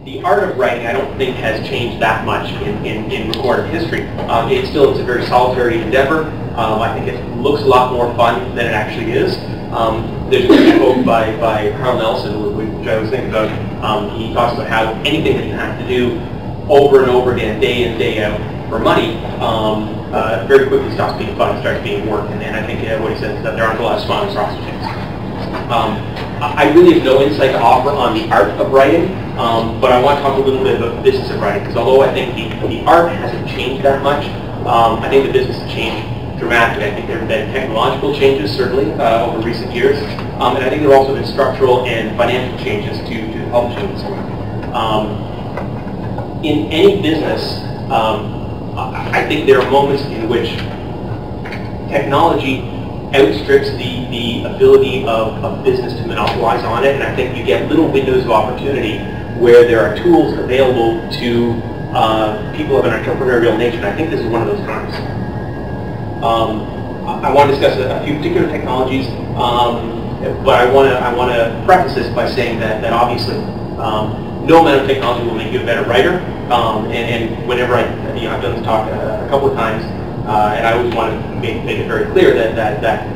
the art of writing, I don't think, has changed that much in recorded history. It's a very solitary endeavor. I think it looks a lot more fun than it actually is. There's a great quote by Carl Nelson, which I was thinking about. He talks about how anything that you have to do over and over again, day in, day out, for money, very quickly stops being fun and starts being work. And I think what he says is that there aren't a lot of smiling sausages. I really have no insight to offer on the art of writing, but I want to talk a little bit about the business of writing, because although I think the art hasn't changed that much, I think the business has changed dramatically. I think there have been technological changes, certainly, over recent years, and I think there have also been structural and financial changes to the publishing industry. In any business, I think there are moments in which technology outstrips the ability of business to monopolize on it, and I think you get little windows of opportunity where there are tools available to people of an entrepreneurial nature, and I think this is one of those times. I want to discuss a few particular technologies, but I want to preface this by saying that obviously no amount of technology will make you a better writer, and whenever I've done this talk a couple of times, and I always want to make it very clear that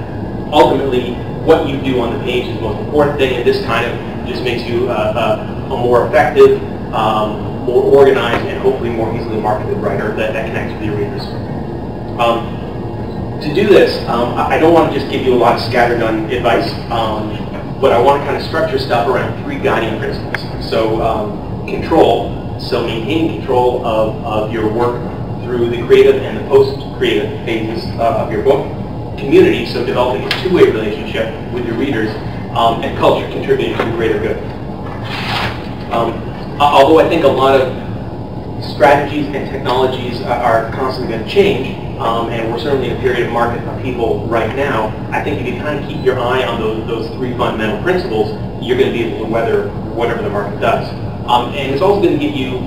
ultimately what you do on the page is the most important thing, and this kind of just makes you a more effective, more organized, and hopefully more easily marketed writer that connects with your readers. To do this, I don't want to just give you a lot of scattergun advice, but I want to kind of structure stuff around three guiding principles. So control, so maintaining control of your work through the creative and the post-creative phases of your book. Community, so developing a two-way relationship with your readers, and culture, contributing to the greater good. Although I think a lot of strategies and technologies are constantly going to change, and we're certainly in a period of market upheaval right now, I think if you kind of keep your eye on those three fundamental principles, you're going to be able to weather whatever the market does. And it's also going to give you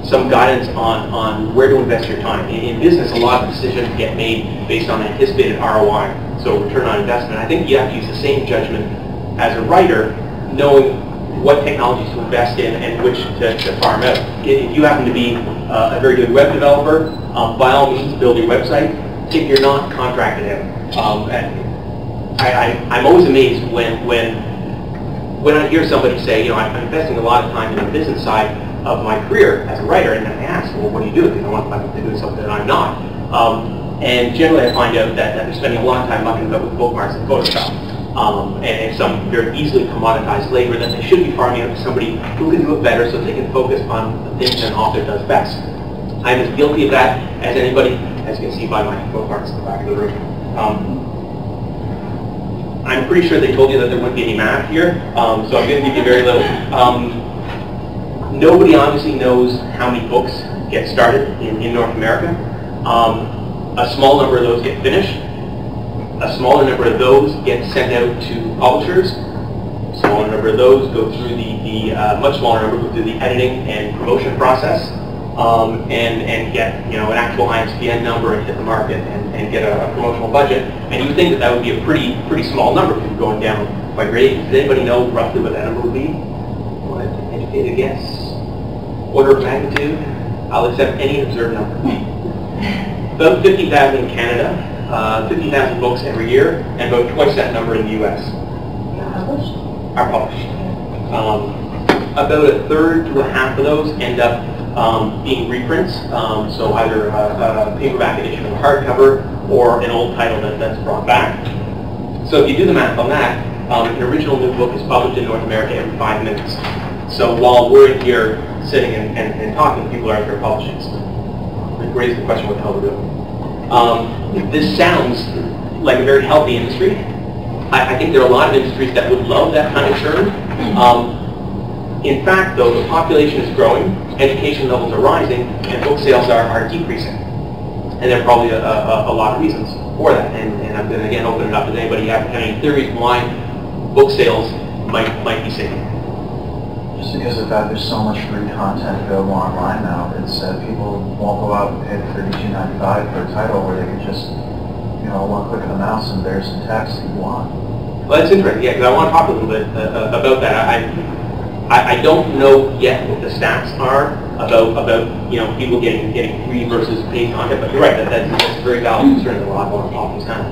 some guidance on where to invest your time. In business, a lot of decisions get made based on anticipated ROI, so return on investment. I think you have to use the same judgment as a writer, knowing what technologies to invest in and which to farm out. If you happen to be a very good web developer, by all means build your website. If you're not, contract it out. I'm always amazed when I hear somebody say, I'm investing a lot of time in the business side of my career as a writer, and then I ask, well, what do you do? Because I want to do something that I'm not. And generally I find out that they're spending a lot of time mucking about with bookmarks and Photoshop, and some very easily commoditized labor that they should be farming out to somebody who can do it better so they can focus on the things an author does best. I'm as guilty of that as anybody, as you can see by my bookmarks in the back of the room. I'm pretty sure they told you that there wouldn't be any math here, so I'm going to give you very little. Nobody obviously knows how many books get started in North America. A small number of those get finished. A smaller number of those get sent out to publishers. A smaller number of those go through much smaller number go through the editing and promotion process, and get an actual ISBN number and hit the market and get a promotional budget. And you would think that would be a pretty small number if you're going down by grade. Does anybody know roughly what that number would be? Want to educate a guess? Order of magnitude? I'll accept any absurd number. About 50,000 in Canada, 50,000 books every year, and about twice that number in the U.S. Are published. About a third to a half of those end up being reprints, so either a paperback edition of a hardcover or an old title that's brought back. So if you do the math on that, an original new book is published in North America every 5 minutes. So while we're in here sitting and talking, people are out there publishing. So it raises the question, what the hell are we doing? This sounds like a very healthy industry. I think there are a lot of industries that would love that kind of churn. In fact, though, the population is growing, education levels are rising, and book sales are decreasing. And there are probably a lot of reasons for that. And I'm going to, again, open it up to anybody have any theories why book sales might be sinking. Just because of that, there's so much free content available online now. It's people won't go out and pay $32.95 for a title where they can just, one click of the mouse and there's some text that you want. Well, that's interesting, yeah, because I want to talk a little bit about that. I don't know yet what the stats are about people getting free versus paid content, but you're right, that's a very valid concern that a lot of often have.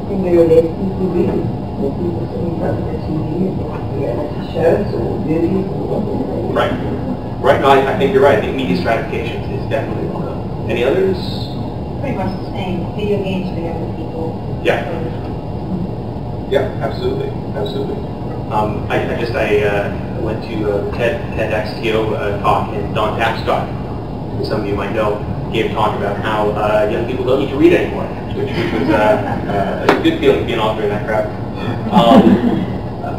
And there are less people reading. There's people sitting in front of the TV and reality shows or movies or whatever. Right. Right. No, I think you're right. I think media stratification is definitely one of them. Any others? Pretty much the same. Video games for younger people. Yeah. Yeah, absolutely. Absolutely. I went to TEDxTO talk, and Don Tapscott, who some of you might know, gave a talk about how young people don't need to read anymore, which was a good feeling being out there in that crowd.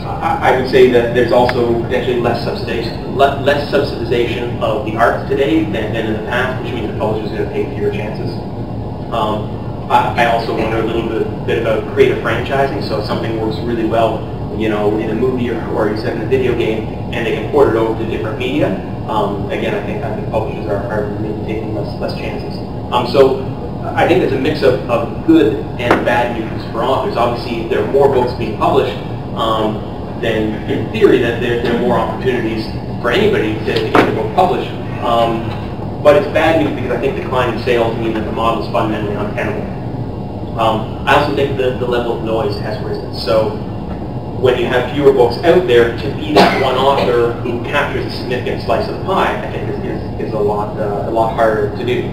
I would say that there's also potentially less subsidization of the arts today than in the past, which means the publishers are going to take fewer chances. I also wonder a little bit about creative franchising. So if something works really well, in a movie or you said in a video game, and they can port it over to different media. Again, I think publishers are really taking less chances. So I think it's a mix of good and bad news for authors. Obviously, if there are more books being published, then in theory that there are more opportunities for anybody to get their book published. But it's bad news because I think declining sales mean that the model is fundamentally untenable. I also think the level of noise has risen. So when you have fewer books out there, to be that one author who captures a significant slice of the pie, I think is a lot harder to do.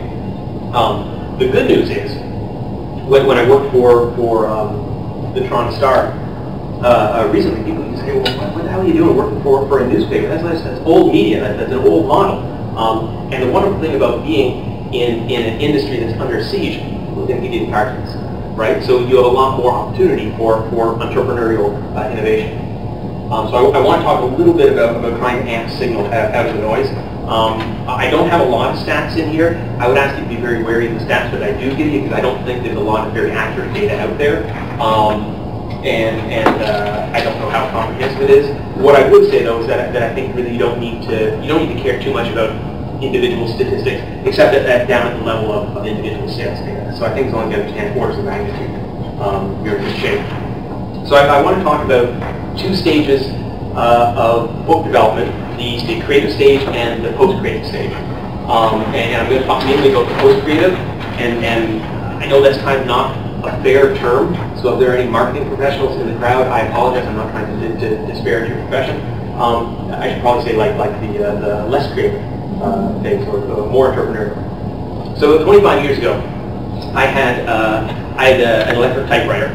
The good news is, when I worked for the Toronto Star recently, people used to say, well, what the hell are you doing working for a newspaper? That's old media. That's an old model. And the wonderful thing about being in an industry that's under siege, we're going to give you the cartons, right? So you have a lot more opportunity for entrepreneurial innovation. So I want to talk a little bit about trying to amp signal out of the noise. I don't have a lot of stats in here. I would ask you to be very wary of the stats that I do give you, because I don't think there's a lot of very accurate data out there. And I don't know how comprehensive it is. What I would say though is that I think really you don't need to care too much about individual statistics, except that down at the level of individual sales data. So I think as long as you understand orders of magnitude, you're in good shape. So I want to talk about two stages of book development: the creative stage and the post-creative stage. And I'm going to talk mainly about the post-creative, and I know that's kind of not a fair term, so if there are any marketing professionals in the crowd, I apologize. I'm not trying to disparage your profession. I should probably say like the less creative things, or more entrepreneurial. So 25 years ago, I had an electric typewriter,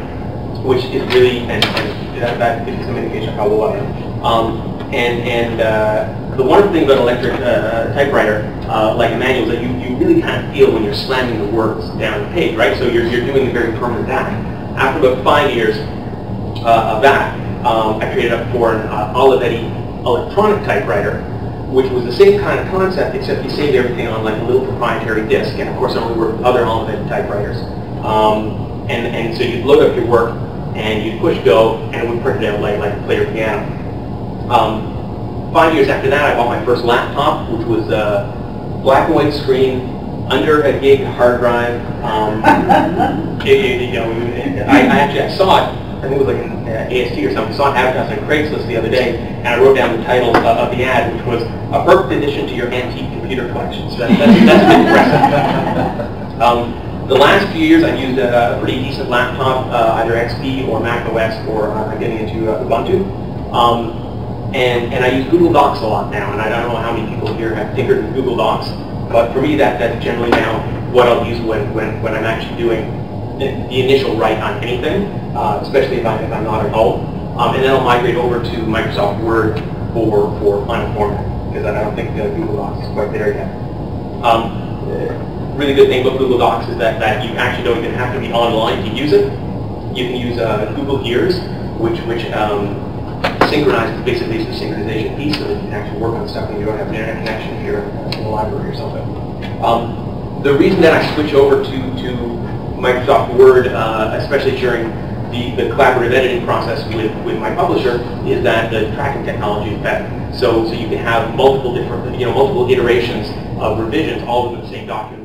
which is really, and that gives you some indication of how old I am. The wonderful thing about an electric typewriter, like a manual, is that you really kind of feel when you're slamming the words down the page, right? So you're doing a very permanent act. After about 5 years of that, I traded up for an Olivetti electronic typewriter, which was the same kind of concept, except you saved everything on like a little proprietary disk. And of course, I only worked with other Olivetti typewriters. And so you'd load up your work, and you'd push go, and it would print it out like a player piano. 5 years after that, I bought my first laptop, which was a black and white screen, under a gig hard drive. I saw it. I think it was like an AST or something. I saw it advertised on Craigslist the other day, and I wrote down the title of the ad, which was "A Perfect Addition to Your Antique Computer Collection." So that's a bit impressive. The last few years, I've used a pretty decent laptop, either XP or Mac OS, or I'm getting into Ubuntu. And I use Google Docs a lot now, and I don't know how many people here have tinkered with Google Docs, but for me, that's generally now what I'll use when I'm actually doing the initial write on anything, especially if I'm not at home. And then I'll migrate over to Microsoft Word for final format, because I don't think Google Docs is quite there yet. Really good thing about Google Docs is that you actually don't even have to be online to use it. You can use Google Ears, which synchronizes, basically it's a synchronization piece, so that you can actually work on stuff when you don't have an internet connection if you're in the library or something. The reason that I switch over to Microsoft Word, especially during the collaborative editing process with my publisher, is that the tracking technology is better. So you can have multiple different, multiple iterations of revisions all within the same document.